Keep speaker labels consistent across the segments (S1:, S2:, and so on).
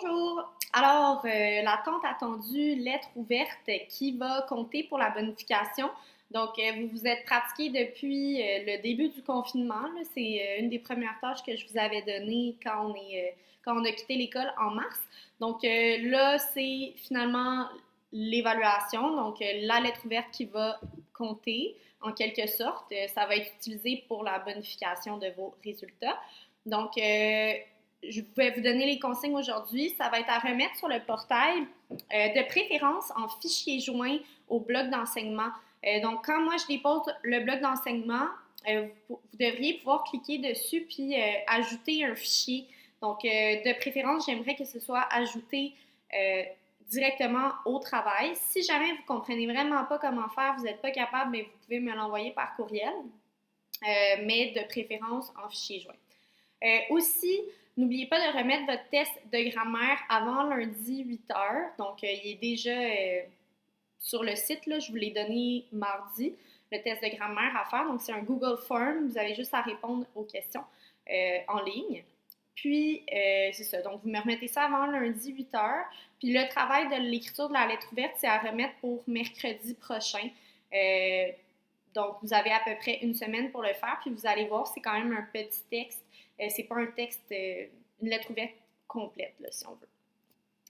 S1: Bonjour! Alors, la tant attendue lettre ouverte qui va compter pour la bonification. Donc, vous vous êtes pratiqué depuis le début du confinement, là. C'est une des premières tâches que je vous avais données quand on a quitté l'école en mars. Donc, là, c'est finalement l'évaluation. Donc, la lettre ouverte qui va compter en quelque sorte. Ça va être utilisé pour la bonification de vos résultats. Donc, je vais vous donner les consignes aujourd'hui. Ça va être à remettre sur le portail, de préférence en fichier joint au bloc d'enseignement. Donc, quand moi je dépose le bloc d'enseignement, vous devriez pouvoir cliquer dessus puis ajouter un fichier. Donc, de préférence, j'aimerais que ce soit ajouté directement au travail. Si jamais vous ne comprenez vraiment pas comment faire, vous n'êtes pas capable, mais vous pouvez me l'envoyer par courriel, mais de préférence en fichier joint. Aussi, n'oubliez pas de remettre votre test de grammaire avant lundi 8h. Donc, il est déjà sur le site, là, je vous l'ai donné mardi, le test de grammaire à faire. Donc, c'est un Google Form. Vous avez juste à répondre aux questions en ligne. Puis, c'est ça. Donc, vous me remettez ça avant lundi 8h. Puis, le travail de l'écriture de la lettre ouverte, c'est à remettre pour mercredi prochain. Donc, vous avez à peu près une semaine pour le faire. Puis, vous allez voir, c'est quand même un petit texte. C'est pas un texte, une lettre ouverte complète, là, si on veut.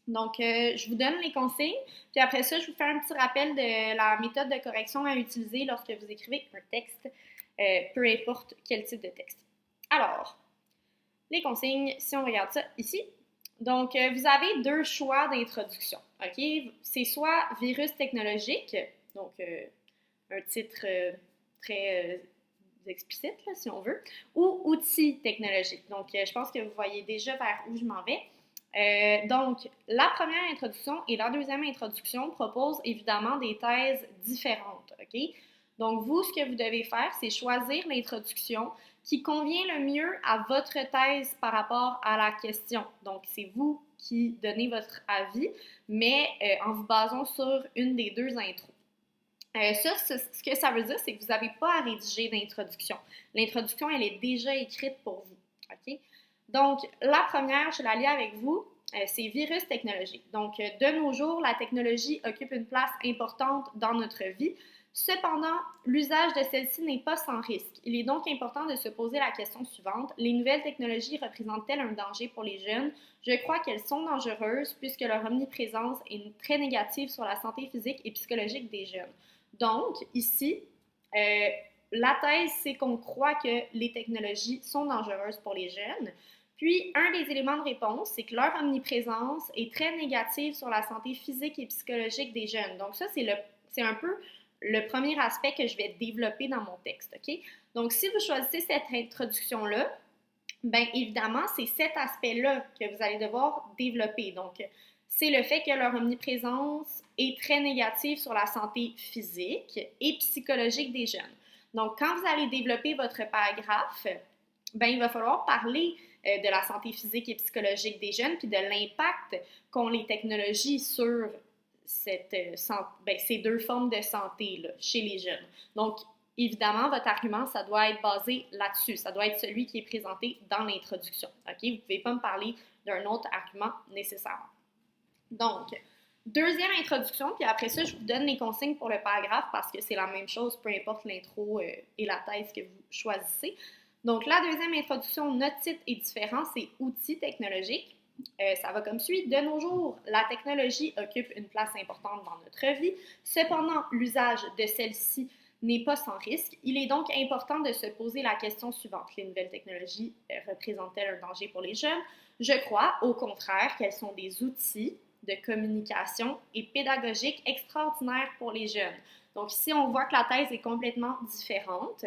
S1: Donc, je vous donne les consignes, puis après ça, je vous fais un petit rappel de la méthode de correction à utiliser lorsque vous écrivez un texte, peu importe quel type de texte. Alors, les consignes, si on regarde ça ici, donc, vous avez deux choix d'introduction, OK? C'est soit virus technologique, donc un titre très explicite, là, si on veut, ou outils technologiques. Donc, je pense que vous voyez déjà vers où je m'en vais. Donc, la première introduction et la deuxième introduction proposent évidemment des thèses différentes, OK? Donc, vous, ce que vous devez faire, c'est choisir l'introduction qui convient le mieux à votre thèse par rapport à la question. Donc, c'est vous qui donnez votre avis, mais en vous basant sur une des deux intros. Ce que ça veut dire, c'est que vous n'avez pas à rédiger d'introduction. L'introduction, elle est déjà écrite pour vous, OK? Donc, la première, je la lis avec vous, c'est virus technologique. Donc, de nos jours, la technologie occupe une place importante dans notre vie. Cependant, l'usage de celle-ci n'est pas sans risque. Il est donc important de se poser la question suivante. Les nouvelles technologies représentent-elles un danger pour les jeunes? Je crois qu'elles sont dangereuses puisque leur omniprésence est très négative sur la santé physique et psychologique des jeunes. Donc, ici, la thèse, c'est qu'on croit que les technologies sont dangereuses pour les jeunes. Puis, un des éléments de réponse, c'est que leur omniprésence est très négative sur la santé physique et psychologique des jeunes. Donc, ça, c'est un peu le premier aspect que je vais développer dans mon texte, OK? Donc, si vous choisissez cette introduction-là, bien évidemment, c'est cet aspect-là que vous allez devoir développer. Donc, c'est le fait que leur omniprésence est très négative sur la santé physique et psychologique des jeunes. Donc, quand vous allez développer votre paragraphe, bien, il va falloir parler de la santé physique et psychologique des jeunes, puis de l'impact qu'ont les technologies sur ces deux formes de santé là, chez les jeunes. Donc, évidemment, votre argument, ça doit être basé là-dessus. Ça doit être celui qui est présenté dans l'introduction. OK? Vous ne pouvez pas me parler d'un autre argument nécessairement. Donc, deuxième introduction, puis après ça, je vous donne les consignes pour le paragraphe parce que c'est la même chose, peu importe l'intro et la thèse que vous choisissez. Donc, la deuxième introduction, notre titre est différent, c'est outils technologiques. Ça va comme suit. De nos jours, la technologie occupe une place importante dans notre vie. Cependant, l'usage de celle-ci n'est pas sans risque. Il est donc important de se poser la question suivante. Les nouvelles technologies représentent-elles un danger pour les jeunes? Je crois, au contraire, qu'elles sont des outils de communication et pédagogique extraordinaires pour les jeunes. Donc ici, on voit que la thèse est complètement différente.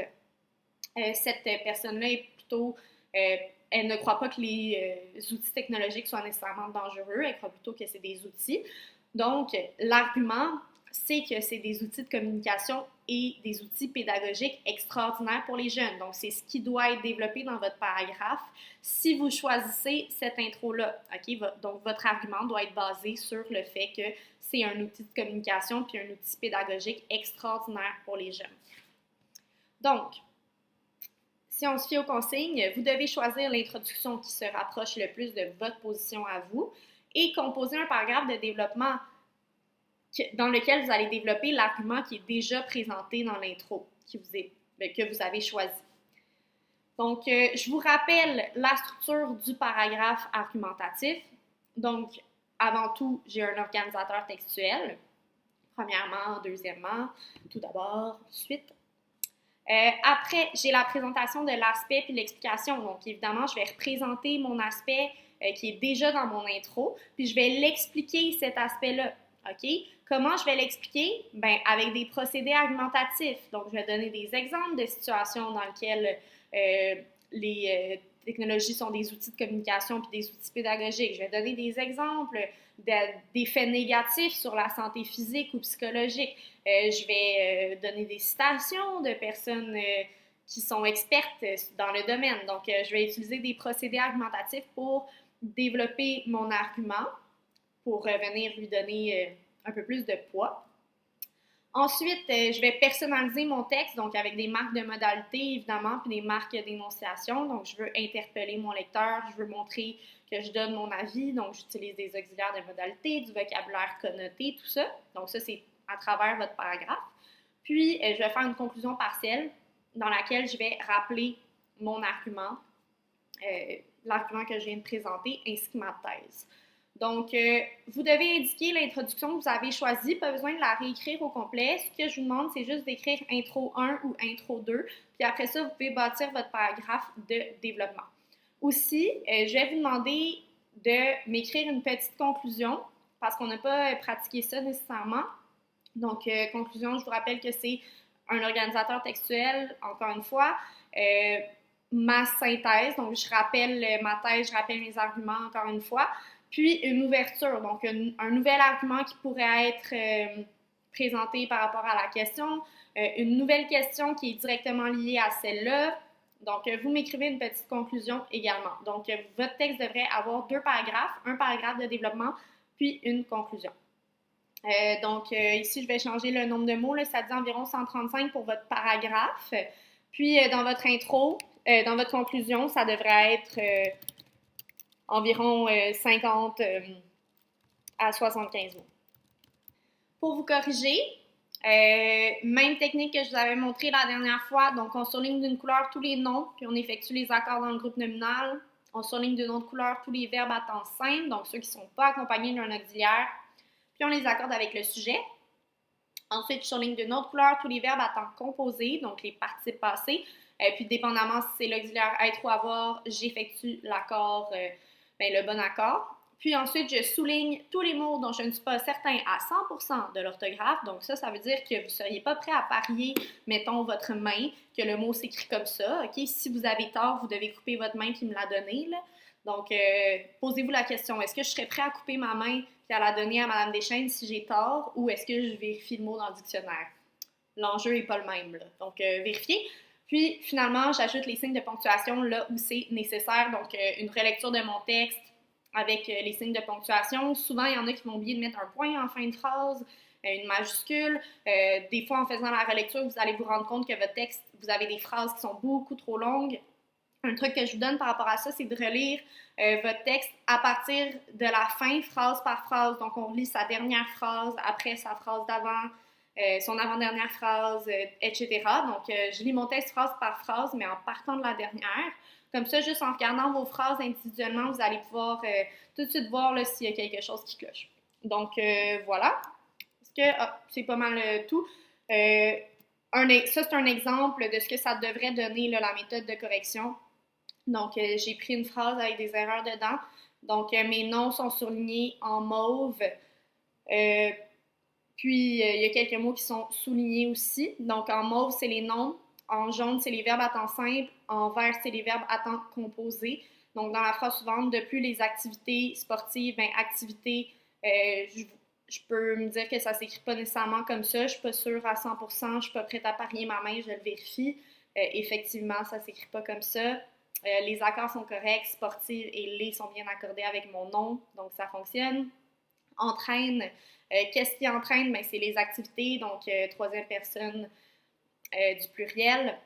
S1: Cette personne-là est plutôt... elle ne croit pas que les outils technologiques soient nécessairement dangereux, elle croit plutôt que c'est des outils. Donc, l'argument, c'est que c'est des outils de communication et des outils pédagogiques extraordinaires pour les jeunes. Donc, c'est ce qui doit être développé dans votre paragraphe si vous choisissez cette intro-là. Okay? Donc, votre argument doit être basé sur le fait que c'est un outil de communication puis un outil pédagogique extraordinaire pour les jeunes. Donc, si on se fie aux consignes, vous devez choisir l'introduction qui se rapproche le plus de votre position à vous et composer un paragraphe de développement dans lequel vous allez développer l'argument qui est déjà présenté dans l'intro que vous avez choisi. Donc, je vous rappelle la structure du paragraphe argumentatif. Donc, avant tout, j'ai un organisateur textuel. Premièrement, deuxièmement, tout d'abord, suite. Après, j'ai la présentation de l'aspect puis l'explication. Donc, évidemment, je vais représenter mon aspect qui est déjà dans mon intro, puis je vais l'expliquer, cet aspect-là. OK? Comment je vais l'expliquer? Bien, avec des procédés argumentatifs. Donc, je vais donner des exemples de situations dans lesquelles les technologies sont des outils de communication puis des outils pédagogiques. Je vais donner des exemples des faits négatifs sur la santé physique ou psychologique. Je vais donner des citations de personnes qui sont expertes dans le domaine. Donc, je vais utiliser des procédés argumentatifs pour développer mon argument, pour venir lui donner un peu plus de poids. Ensuite, je vais personnaliser mon texte, donc avec des marques de modalité, évidemment, puis des marques d'énonciation. Donc, je veux interpeller mon lecteur, je veux montrer que je donne mon avis, donc j'utilise des auxiliaires de modalité, du vocabulaire connoté, tout ça. Donc, ça, c'est à travers votre paragraphe. Puis, je vais faire une conclusion partielle dans laquelle je vais rappeler mon argument, l'argument que je viens de présenter, ainsi que ma thèse. Donc, vous devez indiquer l'introduction que vous avez choisie, pas besoin de la réécrire au complet. Ce que je vous demande, c'est juste d'écrire intro 1 ou intro 2, puis après ça, vous pouvez bâtir votre paragraphe de développement. Aussi, je vais vous demander de m'écrire une petite conclusion, parce qu'on n'a pas pratiqué ça nécessairement. Donc, conclusion, je vous rappelle que c'est un organisateur textuel, encore une fois, ma synthèse, donc je rappelle ma thèse, je rappelle mes arguments, encore une fois, puis une ouverture, donc un nouvel argument qui pourrait être présenté par rapport à la question, une nouvelle question qui est directement liée à celle-là. Donc, vous m'écrivez une petite conclusion également. Donc, votre texte devrait avoir 2 paragraphes, un paragraphe de développement, puis une conclusion. Ici, je vais changer le nombre de mots, là, ça dit environ 135 pour votre paragraphe. Puis, dans votre intro, dans votre conclusion, ça devrait être environ 50 à 75 mots. Pour vous corriger, même technique que je vous avais montré la dernière fois. Donc, on surligne d'une couleur tous les noms, puis on effectue les accords dans le groupe nominal. On surligne d'une autre couleur tous les verbes à temps simple, donc ceux qui ne sont pas accompagnés d'un auxiliaire. Puis on les accorde avec le sujet. Ensuite, je surligne d'une autre couleur tous les verbes à temps composé, donc les participes passés. Puis, dépendamment si c'est l'auxiliaire être ou avoir, j'effectue l'accord, le bon accord. Puis ensuite, je souligne tous les mots dont je ne suis pas certain à 100% de l'orthographe. Donc ça veut dire que vous ne seriez pas prêt à parier, mettons, votre main, que le mot s'écrit comme ça. OK? Si vous avez tort, vous devez couper votre main puis me la donner, là. Donc, posez-vous la question, est-ce que je serais prêt à couper ma main et à la donner à Mme Deschaines si j'ai tort, ou est-ce que je vérifie le mot dans le dictionnaire? L'enjeu n'est pas le même, là. Donc, vérifiez. Puis, finalement, j'ajoute les signes de ponctuation là où c'est nécessaire. Donc, une relecture de mon texte avec les signes de ponctuation. Souvent, il y en a qui vont oublier de mettre un point en fin de phrase, une majuscule. Des fois, en faisant la relecture, vous allez vous rendre compte que votre texte, vous avez des phrases qui sont beaucoup trop longues. Un truc que je vous donne par rapport à ça, c'est de relire votre texte à partir de la fin, phrase par phrase. Donc, on relit sa dernière phrase, après sa phrase d'avant, son avant-dernière phrase, etc. Donc, je lis mon texte phrase par phrase, mais en partant de la dernière. Comme ça, juste en regardant vos phrases individuellement, vous allez pouvoir tout de suite voir s'il y a quelque chose qui cloche. Donc, voilà. C'est pas mal tout. Ça, c'est un exemple de ce que ça devrait donner, là, la méthode de correction. Donc, j'ai pris une phrase avec des erreurs dedans. Donc, mes noms sont surlignés en mauve. Puis, il y a quelques mots qui sont soulignés aussi. Donc, en mauve, c'est les noms. En jaune, c'est les verbes à temps simple. En vert, c'est les verbes à temps composé. Donc, dans la phrase suivante, de plus les activités sportives, activités, je peux me dire que ça ne s'écrit pas nécessairement comme ça. Je ne suis pas sûre à 100%. Je ne suis pas prête à parier ma main, je le vérifie. Effectivement, ça ne s'écrit pas comme ça. Les accords sont corrects, sportifs et les sont bien accordés avec mon nom, donc ça fonctionne. Entraîne, qu'est-ce qui entraîne? C'est les activités, donc troisième personne du pluriel.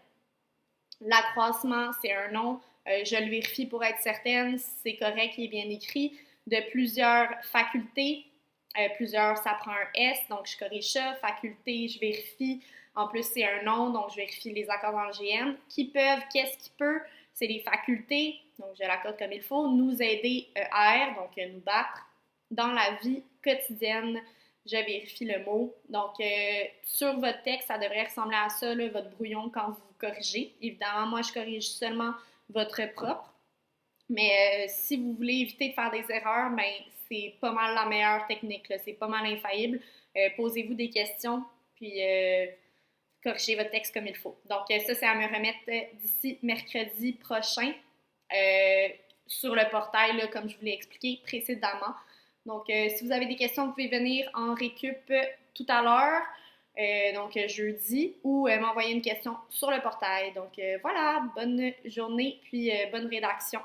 S1: L'accroissement, c'est un nom. Je le vérifie pour être certaine, c'est correct, il est bien écrit. de plusieurs facultés. Plusieurs, ça prend un S, donc je corrige ça. Faculté, je vérifie. En plus, c'est un nom, donc je vérifie les accords dans le GN. Qui peuvent, qu'est-ce qui peut? C'est les facultés, donc je l'accorde comme il faut. Nous aider, ER, donc nous battre. Dans la vie quotidienne, je vérifie le mot. Donc, sur votre texte, ça devrait ressembler à ça, là, votre brouillon, quand vous corrigez. Évidemment, moi, je corrige seulement votre propre. Mais si vous voulez éviter de faire des erreurs, ben, c'est pas mal la meilleure technique, là. C'est pas mal infaillible. Posez-vous des questions, puis corrigez votre texte comme il faut. Donc, ça, c'est à me remettre d'ici mercredi prochain sur le portail, là, comme je vous l'ai expliqué précédemment. Donc, si vous avez des questions, vous pouvez venir en récup tout à l'heure, donc jeudi, ou m'envoyer une question sur le portail. Donc, voilà, bonne journée, puis bonne rédaction.